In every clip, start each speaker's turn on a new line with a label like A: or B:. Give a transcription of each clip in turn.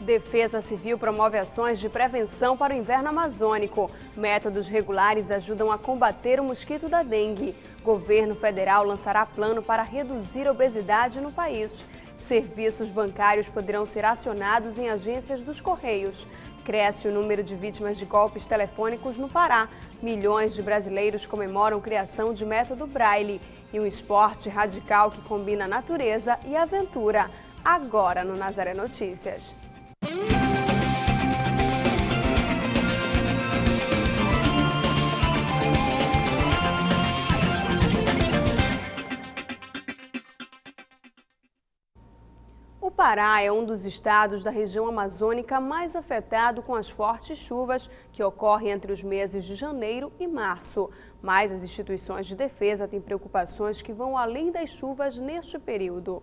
A: Defesa Civil promove ações de prevenção para o inverno amazônico. Métodos regulares ajudam a combater o mosquito da dengue. Governo federal lançará plano para reduzir a obesidade no país. Serviços bancários poderão ser acionados em agências dos Correios. Cresce o número de vítimas de golpes telefônicos no Pará. Milhões de brasileiros comemoram criação de método Braille. E um esporte radical que combina natureza e aventura. Agora no Nazaré Notícias. O Pará é um dos estados da região amazônica mais afetado com as fortes chuvas que ocorrem entre os meses de janeiro e março. Mas as instituições de defesa têm preocupações que vão além das chuvas neste período.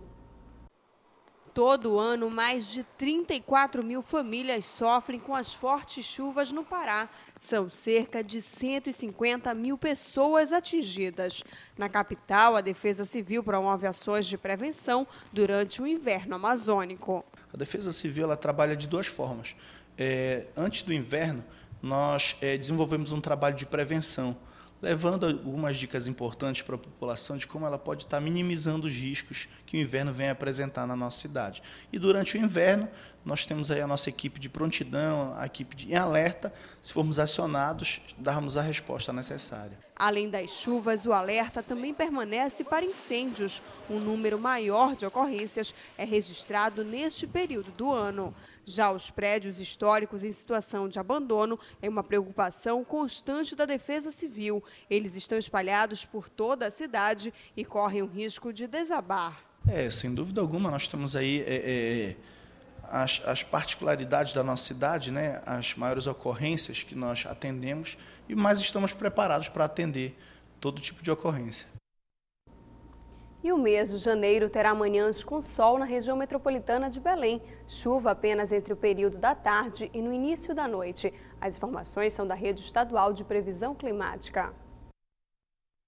A: Todo ano, mais de 34 mil famílias sofrem com as fortes chuvas no Pará. São cerca de 150 mil pessoas atingidas. Na capital, a Defesa Civil promove ações de prevenção durante o inverno amazônico.
B: A Defesa Civil ela trabalha de duas formas. Antes do inverno, nós desenvolvemos um trabalho de prevenção, levando algumas dicas importantes para a população de como ela pode estar minimizando os riscos que o inverno vem apresentar na nossa cidade. E durante o inverno, nós temos aí a nossa equipe de prontidão, a equipe em alerta, se formos acionados, darmos a resposta necessária.
A: Além das chuvas, o alerta também permanece para incêndios. Um número maior de ocorrências é registrado neste período do ano. Já os prédios históricos em situação de abandono é uma preocupação constante da Defesa Civil. Eles estão espalhados por toda a cidade e correm o risco de desabar.
B: Sem dúvida alguma, nós temos aí as particularidades da nossa cidade, né? As maiores ocorrências que nós atendemos, mas estamos preparados para atender todo tipo de ocorrência.
A: E o mês de janeiro terá manhãs com sol na região metropolitana de Belém. Chuva apenas entre o período da tarde e no início da noite. As informações são da Rede Estadual de Previsão Climática.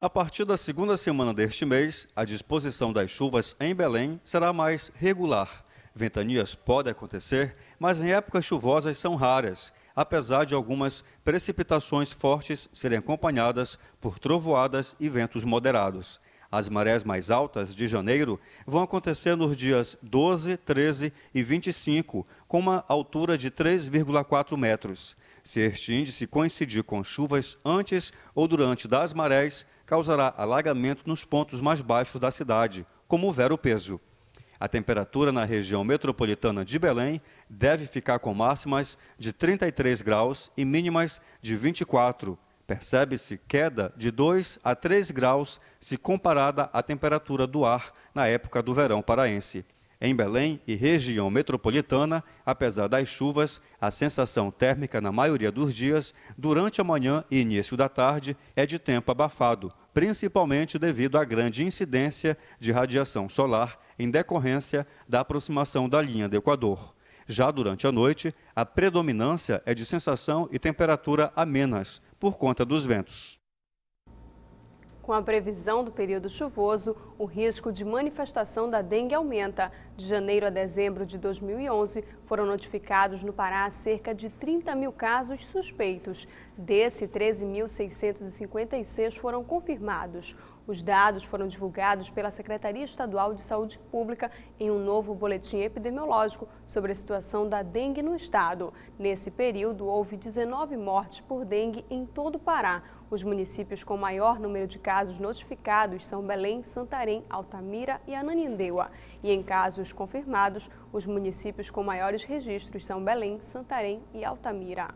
C: A partir da segunda semana deste mês, a disposição das chuvas em Belém será mais regular. Ventanias podem acontecer, mas em épocas chuvosas são raras, apesar de algumas precipitações fortes serem acompanhadas por trovoadas e ventos moderados. As marés mais altas de janeiro vão acontecer nos dias 12, 13 e 25, com uma altura de 3,4 metros. Se este índice coincidir com chuvas antes ou durante das marés, causará alagamento nos pontos mais baixos da cidade, como o Vero-Peso. A temperatura na região metropolitana de Belém deve ficar com máximas de 33 graus e mínimas de 24. Percebe-se queda de 2 a 3 graus se comparada à temperatura do ar na época do verão paraense. Em Belém e região metropolitana, apesar das chuvas, a sensação térmica na maioria dos dias, durante a manhã e início da tarde, é de tempo abafado, principalmente devido à grande incidência de radiação solar em decorrência da aproximação da linha do Equador. Já durante a noite, a predominância é de sensação e temperatura amenas, por conta dos ventos.
A: Com a previsão do período chuvoso, o risco de manifestação da dengue aumenta. De janeiro a dezembro de 2011, foram notificados no Pará cerca de 30 mil casos suspeitos. Desse, 13.656 foram confirmados. Os dados foram divulgados pela Secretaria Estadual de Saúde Pública em um novo boletim epidemiológico sobre a situação da dengue no estado. Nesse período, houve 19 mortes por dengue em todo o Pará. Os municípios com maior número de casos notificados são Belém, Santarém, Altamira e Ananindeua. E em casos confirmados, os municípios com maiores registros são Belém, Santarém e Altamira.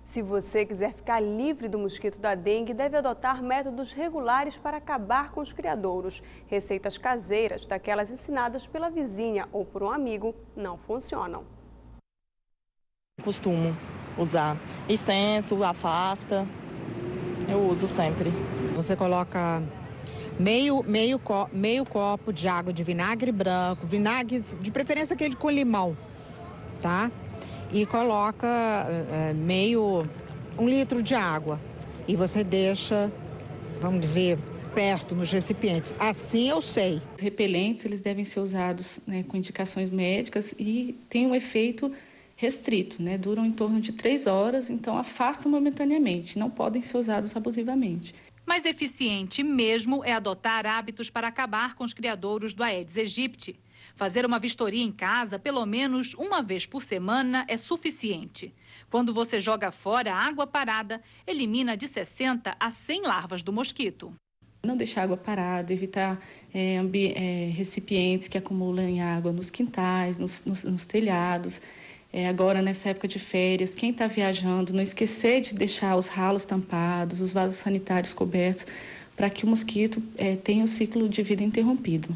A: Se você quiser ficar livre do mosquito da dengue, deve adotar métodos regulares para acabar com os criadouros. Receitas caseiras, daquelas ensinadas pela vizinha ou por um amigo, não funcionam.
D: Costumo usar incenso, afasta, eu uso sempre.
E: Você coloca meio copo de água de vinagre branco, vinagre de preferência aquele com limão, tá? E coloca 1 litro de água. E você deixa, vamos dizer, perto nos recipientes. Assim eu sei.
F: Os repelentes, eles devem ser usados, né, com indicações médicas e tem um efeito restrito, né? Duram em torno de 3 horas, então afastam momentaneamente, não podem ser usados abusivamente.
G: Mais eficiente mesmo é adotar hábitos para acabar com os criadouros do Aedes aegypti. Fazer uma vistoria em casa, pelo menos uma vez por semana, é suficiente. Quando você joga fora a água parada, elimina de 60 a 100 larvas do mosquito.
F: Não deixar água parada, evitar recipientes que acumulam água nos quintais, nos telhados. Agora, nessa época de férias, quem está viajando, não esquecer de deixar os ralos tampados, os vasos sanitários cobertos, para que o mosquito tenha o ciclo de vida interrompido.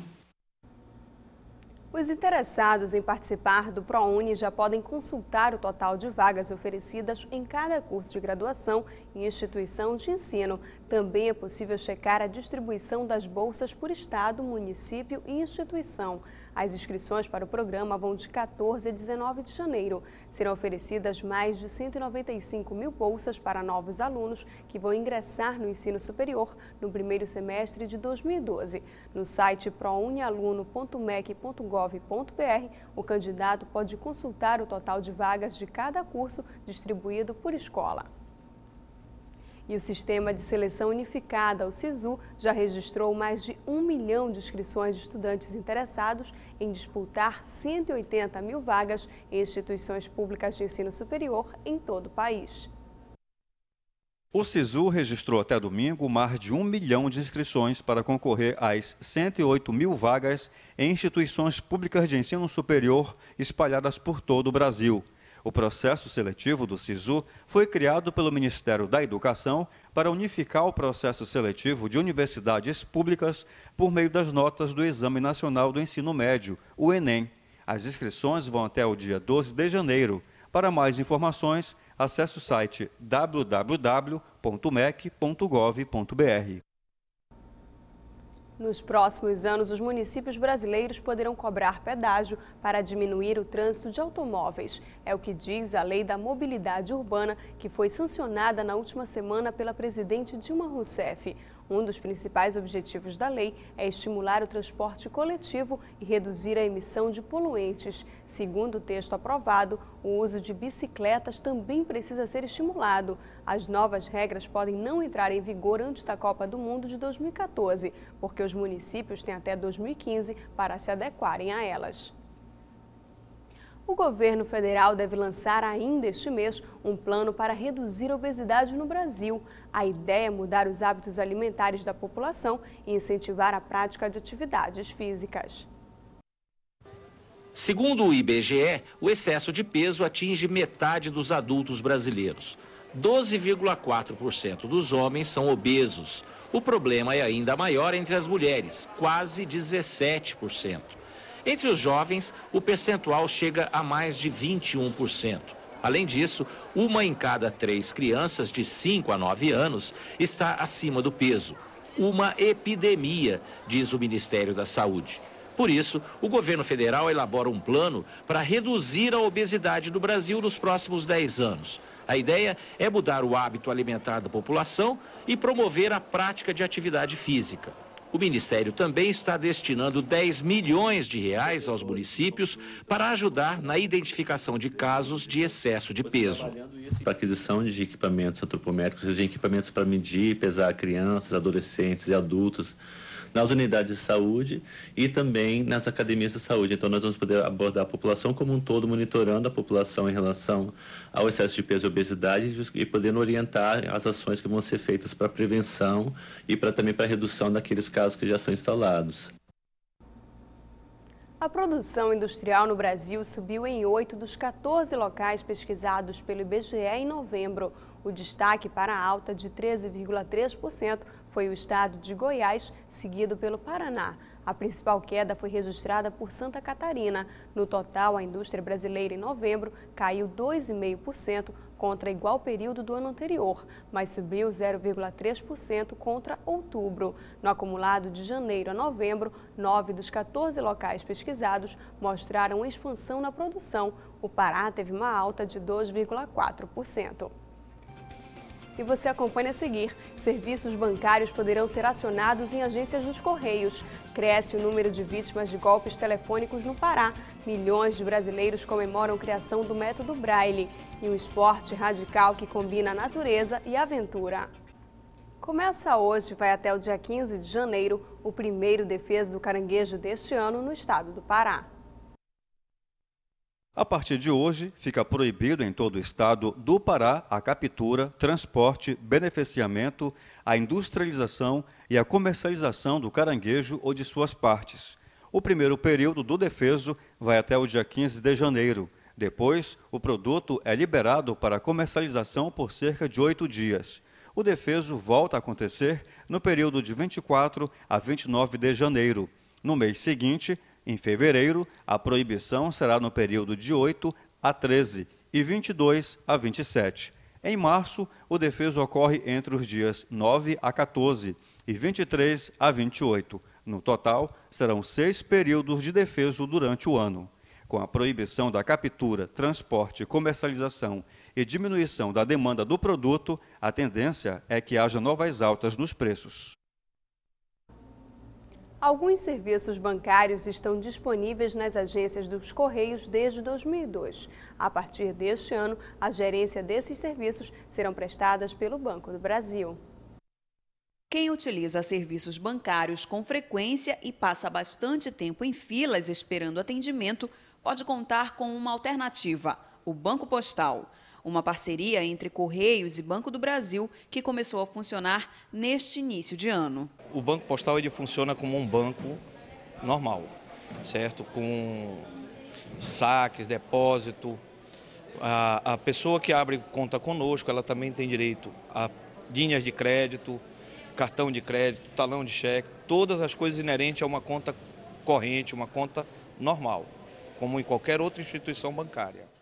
A: Os interessados em participar do ProUni já podem consultar o total de vagas oferecidas em cada curso de graduação e instituição de ensino. Também é possível checar a distribuição das bolsas por estado, município e instituição. As inscrições para o programa vão de 14 a 19 de janeiro. Serão oferecidas mais de 195 mil bolsas para novos alunos que vão ingressar no ensino superior no primeiro semestre de 2012. No site prounialuno.mec.gov.br, o candidato pode consultar o total de vagas de cada curso distribuído por escola. E o Sistema de Seleção Unificada, o SISU, já registrou mais de 1 milhão de inscrições de estudantes interessados em disputar 180 mil vagas em instituições públicas de ensino superior em todo o país.
C: O SISU registrou até domingo mais de 1 milhão de inscrições para concorrer às 108 mil vagas em instituições públicas de ensino superior espalhadas por todo o Brasil. O processo seletivo do SISU foi criado pelo Ministério da Educação para unificar o processo seletivo de universidades públicas por meio das notas do Exame Nacional do Ensino Médio, o Enem. As inscrições vão até o dia 12 de janeiro. Para mais informações, acesse o site www.mec.gov.br.
A: Nos próximos anos, os municípios brasileiros poderão cobrar pedágio para diminuir o trânsito de automóveis. É o que diz a Lei da Mobilidade Urbana, que foi sancionada na última semana pela presidente Dilma Rousseff. Um dos principais objetivos da lei é estimular o transporte coletivo e reduzir a emissão de poluentes. Segundo o texto aprovado, o uso de bicicletas também precisa ser estimulado. As novas regras podem não entrar em vigor antes da Copa do Mundo de 2014, porque os municípios têm até 2015 para se adequarem a elas. O governo federal deve lançar ainda este mês um plano para reduzir a obesidade no Brasil. A ideia é mudar os hábitos alimentares da população e incentivar a prática de atividades físicas.
H: Segundo o IBGE, o excesso de peso atinge metade dos adultos brasileiros. 12,4% dos homens são obesos. O problema é ainda maior entre as mulheres, quase 17%. Entre os jovens, o percentual chega a mais de 21%. Além disso, 1 em cada 3 crianças de 5 a 9 anos está acima do peso. Uma epidemia, diz o Ministério da Saúde. Por isso, o governo federal elabora um plano para reduzir a obesidade no Brasil nos próximos 10 anos. A ideia é mudar o hábito alimentar da população e promover a prática de atividade física. O Ministério também está destinando 10 milhões de reais aos municípios para ajudar na identificação de casos de excesso de peso.
I: Para aquisição de equipamentos antropométricos, de equipamentos para medir e pesar crianças, adolescentes e adultos nas unidades de saúde e também nas academias de saúde. Então, nós vamos poder abordar a população como um todo, monitorando a população em relação ao excesso de peso e obesidade e podendo orientar as ações que vão ser feitas para prevenção e também para redução daqueles casos que já são instalados.
A: A produção industrial no Brasil subiu em 8 dos 14 locais pesquisados pelo IBGE em novembro. O destaque para a alta de 13,3% foi o estado de Goiás, seguido pelo Paraná. A principal queda foi registrada por Santa Catarina. No total, a indústria brasileira em novembro caiu 2,5% contra igual período do ano anterior, mas subiu 0,3% contra outubro. No acumulado de janeiro a novembro, 9 dos 14 locais pesquisados mostraram expansão na produção. O Pará teve uma alta de 2,4%. E você acompanha a seguir. Serviços bancários poderão ser acionados em agências dos Correios. Cresce o número de vítimas de golpes telefônicos no Pará. Milhões de brasileiros comemoram a criação do método Braille. E um esporte radical que combina a natureza e a aventura. Começa hoje e vai até o dia 15 de janeiro o primeiro Defesa do Caranguejo deste ano no estado do Pará.
C: A partir de hoje, fica proibido em todo o estado do Pará a captura, transporte, beneficiamento, a industrialização e a comercialização do caranguejo ou de suas partes. O primeiro período do defeso vai até o dia 15 de janeiro. Depois, o produto é liberado para comercialização por cerca de 8 dias. O defeso volta a acontecer no período de 24 a 29 de janeiro. No mês seguinte, em fevereiro, a proibição será no período de 8 a 13 e 22 a 27. Em março, o defeso ocorre entre os dias 9 a 14 e 23 a 28. No total, serão 6 períodos de defeso durante o ano. Com a proibição da captura, transporte, comercialização e diminuição da demanda do produto, a tendência é que haja novas altas nos preços.
A: Alguns serviços bancários estão disponíveis nas agências dos Correios desde 2002. A partir deste ano, a gerência desses serviços serão prestadas pelo Banco do Brasil.
J: Quem utiliza serviços bancários com frequência e passa bastante tempo em filas esperando atendimento pode contar com uma alternativa, o Banco Postal. Uma parceria entre Correios e Banco do Brasil que começou a funcionar neste início de ano.
K: O Banco Postal ele funciona como um banco normal, certo? Com saques, depósito. A pessoa que abre conta conosco, ela também tem direito a linhas de crédito, cartão de crédito, talão de cheque, todas as coisas inerentes a uma conta corrente, uma conta normal, como em qualquer outra instituição bancária.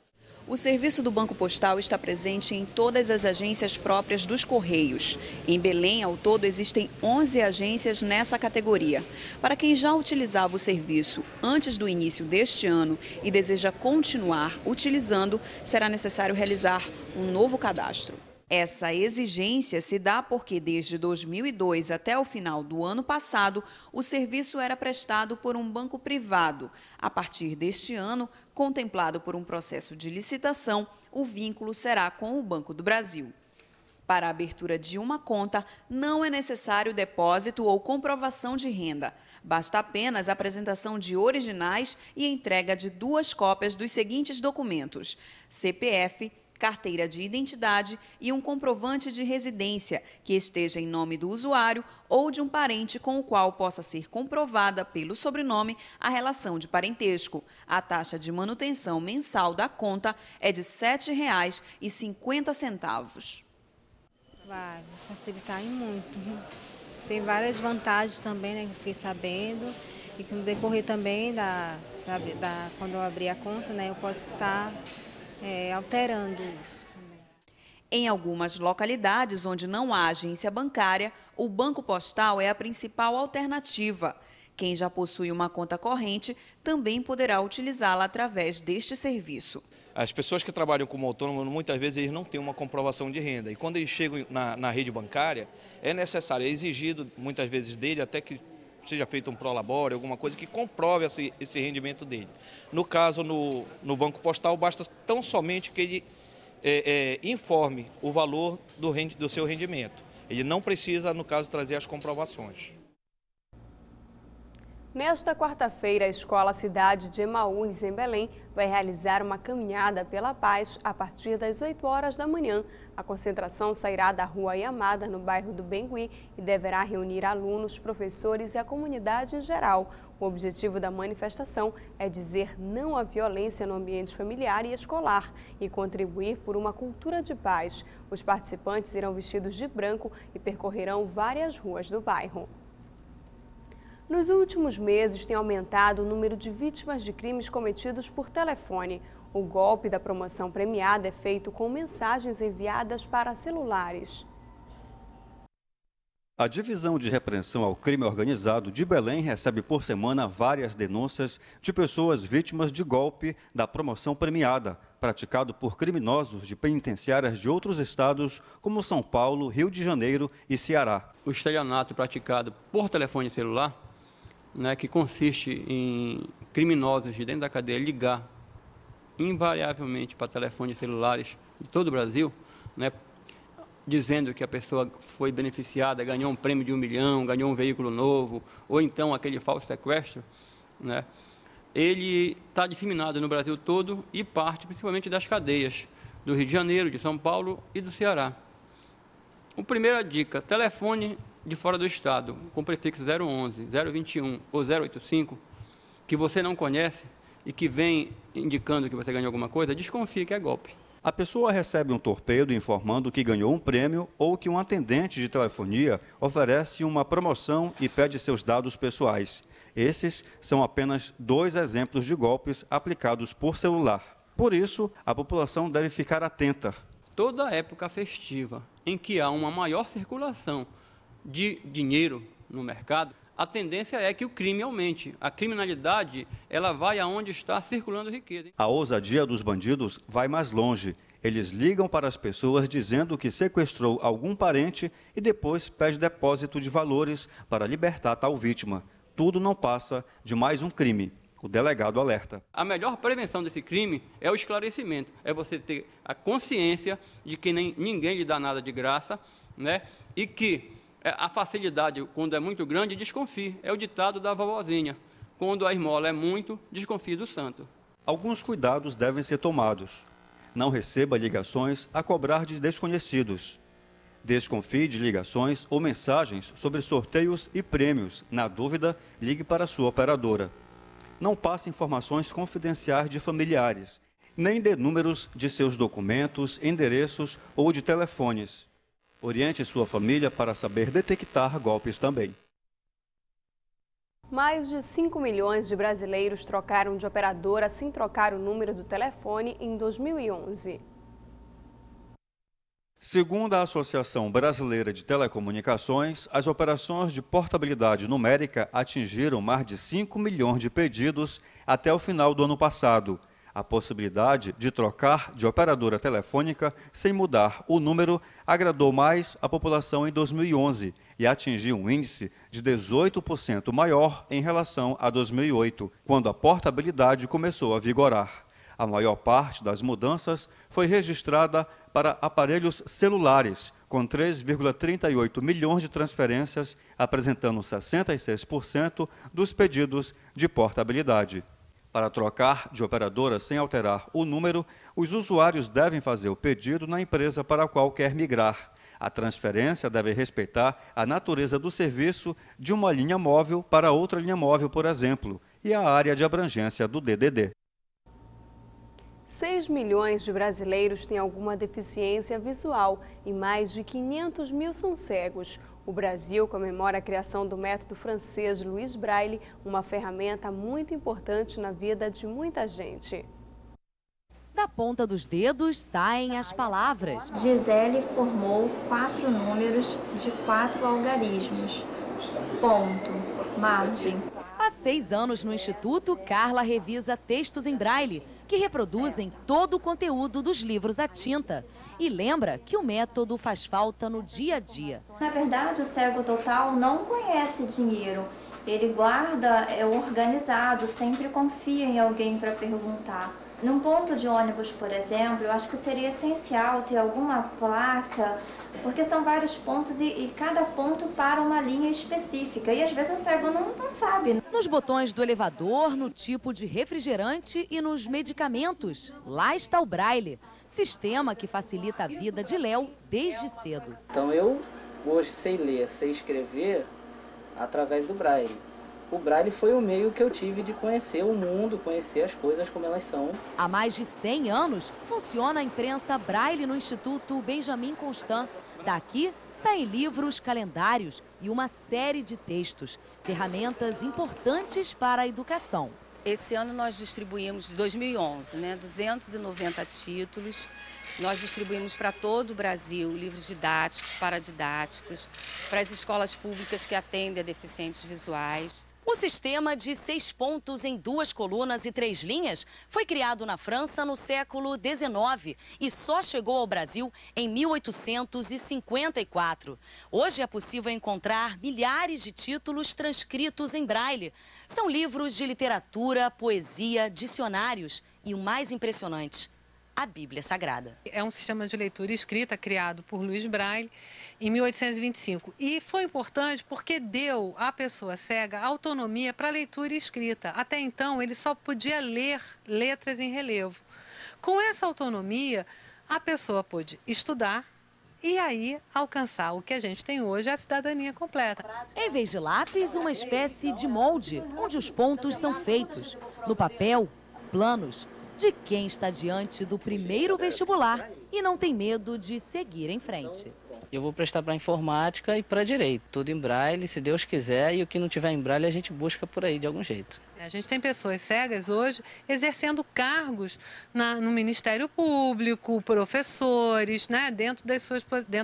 J: O serviço do Banco Postal está presente em todas as agências próprias dos Correios. Em Belém, ao todo, existem 11 agências nessa categoria. Para quem já utilizava o serviço antes do início deste ano e deseja continuar utilizando, será necessário realizar um novo cadastro. Essa exigência se dá porque, desde 2002 até o final do ano passado, o serviço era prestado por um banco privado. A partir deste ano, contemplado por um processo de licitação, o vínculo será com o Banco do Brasil. Para a abertura de uma conta, não é necessário depósito ou comprovação de renda. Basta apenas a apresentação de originais e entrega de 2 cópias dos seguintes documentos: CPF, carteira de identidade e um comprovante de residência que esteja em nome do usuário ou de um parente com o qual possa ser comprovada pelo sobrenome a relação de parentesco. A taxa de manutenção mensal da conta é de R$ 7,50.
L: Vai facilitar muito. Tem várias vantagens também, né, que eu fiquei sabendo, e que no decorrer também quando eu abrir a conta, né, eu posso estar alterando isso também.
J: Em algumas localidades onde não há agência bancária, o Banco Postal é a principal alternativa. Quem já possui uma conta corrente também poderá utilizá-la através deste serviço.
K: As pessoas que trabalham como autônomo, muitas vezes eles não têm uma comprovação de renda. E quando eles chegam na rede bancária, é necessário, é exigido muitas vezes dele até que seja feito um prolabore, alguma coisa que comprove esse rendimento dele. No caso, no Banco Postal, basta tão somente que ele informe o valor do seu rendimento. Ele não precisa, no caso, trazer as comprovações.
A: Nesta quarta-feira, a Escola Cidade de Emaús, em Belém, vai realizar uma caminhada pela paz a partir das 8 horas da manhã. A concentração sairá da Rua Iamada, no bairro do Bengui, e deverá reunir alunos, professores e a comunidade em geral. O objetivo da manifestação é dizer não à violência no ambiente familiar e escolar e contribuir por uma cultura de paz. Os participantes irão vestidos de branco e percorrerão várias ruas do bairro. Nos últimos meses, tem aumentado o número de vítimas de crimes cometidos por telefone. O golpe da promoção premiada é feito com mensagens enviadas para celulares.
C: A Divisão de Repreensão ao Crime Organizado de Belém recebe por semana várias denúncias de pessoas vítimas de golpe da promoção premiada, praticado por criminosos de penitenciárias de outros estados, como São Paulo, Rio de Janeiro e Ceará.
M: O estelionato praticado por telefone celular, que consiste em criminosos de dentro da cadeia ligar invariavelmente para telefones celulares de todo o Brasil, dizendo que a pessoa foi beneficiada, ganhou um prêmio de 1 milhão, ganhou um veículo novo, ou então aquele falso sequestro, ele está disseminado no Brasil todo e parte principalmente das cadeias do Rio de Janeiro, de São Paulo e do Ceará. A primeira dica, telefone de fora do estado, com prefixo 011, 021 ou 085, que você não conhece e que vem indicando que você ganhou alguma coisa, desconfie que é golpe.
C: A pessoa recebe um torpedo informando que ganhou um prêmio ou que um atendente de telefonia oferece uma promoção e pede seus dados pessoais. Esses são apenas 2 exemplos de golpes aplicados por celular. Por isso, a população deve ficar atenta.
M: Toda época festiva em que há uma maior circulação de dinheiro no mercado, a tendência é que o crime aumente. A criminalidade, ela vai aonde está circulando riqueza.
C: A ousadia dos bandidos vai mais longe. Eles ligam para as pessoas dizendo que sequestrou algum parente e depois pede depósito de valores para libertar tal vítima. Tudo não passa de mais um crime. O delegado alerta.
M: A melhor prevenção desse crime é o esclarecimento. É você ter a consciência de que ninguém lhe dá nada de graça, e que a facilidade, quando é muito grande, desconfie. É o ditado da vovozinha. Quando a esmola é muito, desconfie do santo.
C: Alguns cuidados devem ser tomados. Não receba ligações a cobrar de desconhecidos. Desconfie de ligações ou mensagens sobre sorteios e prêmios. Na dúvida, ligue para a sua operadora. Não passe informações confidenciais de familiares, nem dê números de seus documentos, endereços ou de telefones. Oriente sua família para saber detectar golpes também.
A: Mais de 5 milhões de brasileiros trocaram de operadora sem trocar o número do telefone em 2011.
C: Segundo a Associação Brasileira de Telecomunicações, as operações de portabilidade numérica atingiram mais de 5 milhões de pedidos até o final do ano passado. A possibilidade de trocar de operadora telefônica sem mudar o número agradou mais a população em 2011 e atingiu um índice de 18% maior em relação a 2008, quando a portabilidade começou a vigorar. A maior parte das mudanças foi registrada para aparelhos celulares, com 3,38 milhões de transferências, apresentando 66% dos pedidos de portabilidade. Para trocar de operadora sem alterar o número, os usuários devem fazer o pedido na empresa para a qual quer migrar. A transferência deve respeitar a natureza do serviço de uma linha móvel para outra linha móvel, por exemplo, e a área de abrangência do DDD.
A: 6 milhões de brasileiros têm alguma deficiência visual e mais de 500 mil são cegos. O Brasil comemora a criação do método francês Louis Braille, uma ferramenta muito importante na vida de muita gente.
N: Da ponta dos dedos saem as palavras.
O: Gisele formou 4 números de 4 algarismos. Ponto, margem.
N: Há 6 anos no Instituto, Carla revisa textos em braille, que reproduzem todo o conteúdo dos livros à tinta. E lembra que o método faz falta no dia a dia.
O: Na verdade, o cego total não conhece dinheiro. Ele guarda, é organizado, sempre confia em alguém para perguntar. Num ponto de ônibus, por exemplo, eu acho que seria essencial ter alguma placa, porque são vários pontos e cada ponto para uma linha específica. E às vezes o cego não sabe.
N: Nos botões do elevador, no tipo de refrigerante e nos medicamentos. Lá está o Braille, sistema que facilita a vida de Léo desde cedo.
P: Então eu hoje sei ler, sei escrever através do Braille. O Braille foi o meio que eu tive de conhecer o mundo, conhecer as coisas como elas são.
N: Há mais de 100 anos, funciona a imprensa Braille no Instituto Benjamin Constant. Daqui saem livros, calendários e uma série de textos, ferramentas importantes para a educação.
Q: Esse ano nós distribuímos, de 2011, 290 títulos. Nós distribuímos para todo o Brasil livros didáticos, paradidáticos, para as escolas públicas que atendem a deficientes visuais.
N: O sistema de 6 pontos em 2 colunas e 3 linhas foi criado na França no século XIX e só chegou ao Brasil em 1854. Hoje é possível encontrar milhares de títulos transcritos em braille. São livros de literatura, poesia, dicionários e o mais impressionante, a Bíblia Sagrada.
R: É um sistema de leitura escrita criado por Louis Braille em 1825. E foi importante porque deu à pessoa cega autonomia para leitura e escrita. Até então, ele só podia ler letras em relevo. Com essa autonomia, a pessoa pôde estudar e aí alcançar o que a gente tem hoje, a cidadania completa.
N: Em vez de lápis, uma espécie de molde, onde os pontos são feitos. No papel, planos de quem está diante do primeiro vestibular e não tem medo de seguir em frente.
P: Eu vou prestar para informática e para direito, tudo em braille, se Deus quiser, e o que não tiver em braille a gente busca por aí de algum jeito.
R: A gente tem pessoas cegas hoje exercendo cargos no Ministério Público, professores, dentro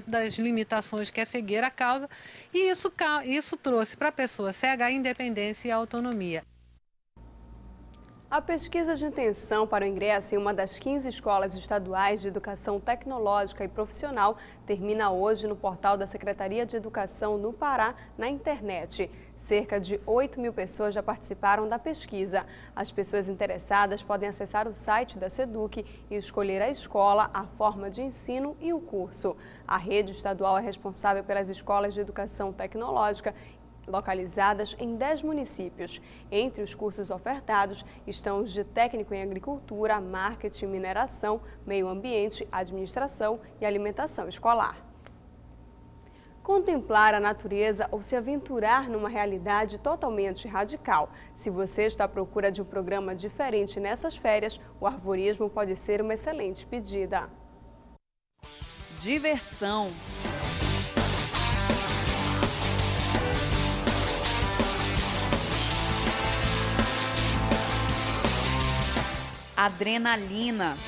R: das limitações que a cegueira causa, e isso trouxe para a pessoa cega a independência e a autonomia.
A: A pesquisa de intenção para o ingresso em uma das 15 escolas estaduais de educação tecnológica e profissional termina hoje no portal da Secretaria de Educação no Pará, na internet. Cerca de 8.000 pessoas já participaram da pesquisa. As pessoas interessadas podem acessar o site da SEDUC e escolher a escola, a forma de ensino e o curso. A rede estadual é responsável pelas escolas de educação tecnológica localizadas em 10 municípios. Entre os cursos ofertados estão os de técnico em agricultura, marketing, mineração, meio ambiente, administração e alimentação escolar. Contemplar a natureza ou se aventurar numa realidade totalmente radical. Se você está à procura de um programa diferente nessas férias, o arvorismo pode ser uma excelente pedida.
J: Diversão. Adrenalina.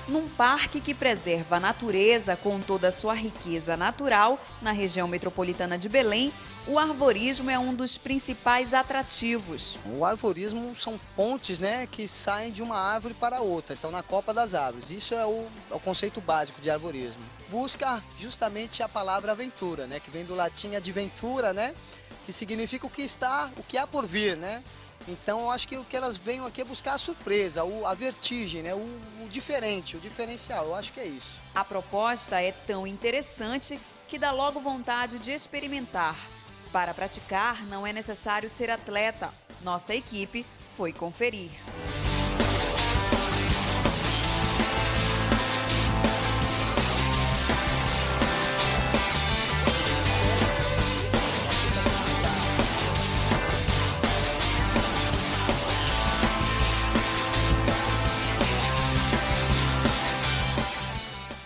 J: Num parque que preserva a natureza com toda a sua riqueza natural, na região metropolitana de Belém, o arvorismo é um dos principais atrativos.
S: O arvorismo são pontes, que saem de uma árvore para outra, então na copa das árvores. Isso é o conceito básico de arvorismo. Busca justamente a palavra aventura, que vem do latim adventura, que significa o que há por vir, Então eu acho que o que elas venham aqui é buscar a surpresa, a vertigem, o diferente, o diferencial, eu acho que é isso.
J: A proposta é tão interessante que dá logo vontade de experimentar. Para praticar, não é necessário ser atleta. Nossa equipe foi conferir.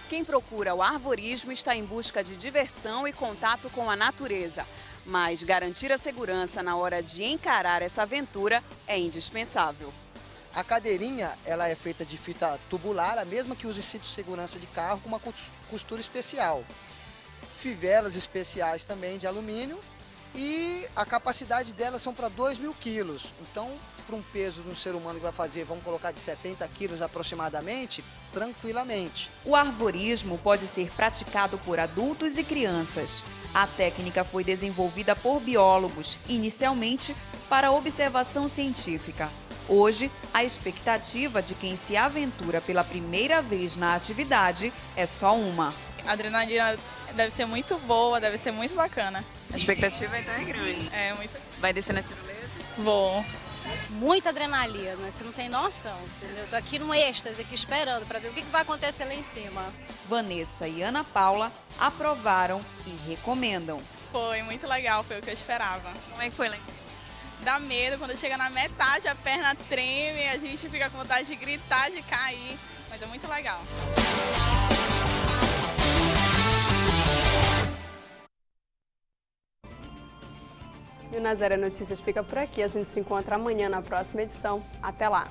J: Quem procura o arvorismo está em busca de diversão e contato com a natureza. Mas garantir a segurança na hora de encarar essa aventura é indispensável.
S: A cadeirinha ela é feita de fita tubular, a mesma que usa em cinto de segurança de carro, com uma costura especial. Fivelas especiais também de alumínio e a capacidade delas são para 2.000 quilos. Então, para um peso de um ser humano que vai fazer, vamos colocar de 70 quilos aproximadamente, tranquilamente.
J: O arvorismo pode ser praticado por adultos e crianças. A técnica foi desenvolvida por biólogos, inicialmente para observação científica. Hoje, a expectativa de quem se aventura pela primeira vez na atividade é só uma.
T: A adrenalina deve ser muito boa, deve ser muito bacana.
J: A expectativa então é grande.
T: É, muito.
J: Vai descer na tirolesa?
T: Vou.
U: Muita adrenalina, você não tem noção, entendeu? Tô aqui no êxtase, aqui esperando para ver o que vai acontecer lá em cima.
J: Vanessa e Ana Paula aprovaram e recomendam.
T: Foi muito legal, foi o que eu esperava.
J: Como é que foi lá em cima?
T: Dá medo, quando chega na metade a perna treme, a gente fica com vontade de gritar, de cair, mas é muito legal.
A: E o Nazaré Notícias fica por aqui. A gente se encontra amanhã na próxima edição. Até lá!